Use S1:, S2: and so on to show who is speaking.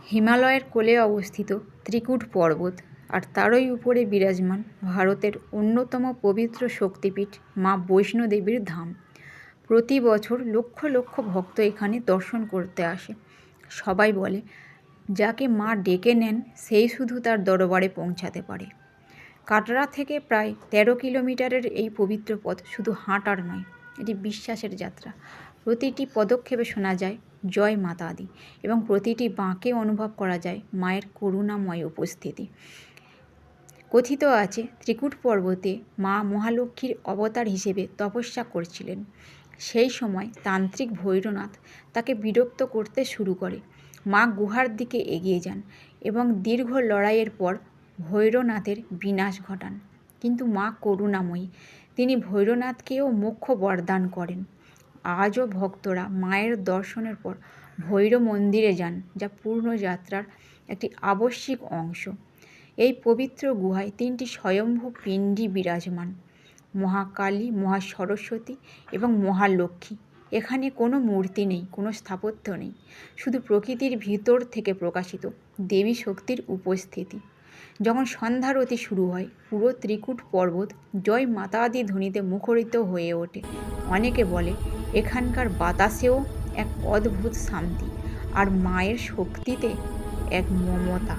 S1: হিমালয়ের কোলে অবস্থিত ত্রিকুট পর্বত আর তারই উপরে বিরাজমান ভারতের অন্যতম পবিত্র শক্তিপীঠ মা বৈষ্ণোদেবীর ধাম। প্রতি বছর লক্ষ লক্ষ ভক্ত এখানে দর্শন করতে আসে। সবাই বলে, যাকে মা ডেকে নেন সেই শুধু তার দরবারে পৌঁছাতে পারে। কাটরা থেকে প্রায় 13 কিলোমিটারের এই পবিত্র পথ শুধু হাঁটার নয়, এটি বিশ্বাসের যাত্রা। প্রতিটি পদক্ষেপে শোনা যায় জয় মাতা দি এবং প্রতিটি বাঁকে অনুভব করা যায় মায়ের করুণাময় উপস্থিতি। কথিত আছে, ত্রিকুট পর্বতে মা মহালক্ষ্মীর অবতার হিসেবে তপস্যা করছিলেন। সেই সময় তান্ত্রিক ভৈরনাথ তাকে বিরক্ত করতে শুরু করে। মা গুহার দিকে এগিয়ে যান এবং দীর্ঘ লড়াইয়ের পর ভৈরনাথের বিনাশ ঘটান। কিন্তু মা করুণাময়ী, তিনি ভৈরনাথকেও মোক্ষ বরদান করেন। আজও ভক্তরা মায়ের দর্শনের পর ভৈরব মন্দিরে যান, যা পূর্ণ যাত্রার একটি আবশ্যিক অংশ। এই পবিত্র গুহায় 3টি স্বয়ম্ভু পিণ্ডি বিরাজমান: মহাকালী, মহাসরস্বতী এবং মহালক্ষ্মী। এখানে কোনো মূর্তি নেই, কোনো স্থাপত্য নেই, শুধু প্রকৃতির ভিতর থেকে প্রকাশিত দেবী শক্তির উপস্থিতি। যখন সন্ধ্যারতি শুরু হয়, পুরো ত্রিকুট পর্বত জয় মাতা দি ধ্বনিতে মুখরিত হয়ে ওঠে। অনেকে বলে, এখানকার বাতাসেও এক অদ্ভুত শান্তি আর মায়ের শক্তিতে এক মমতা।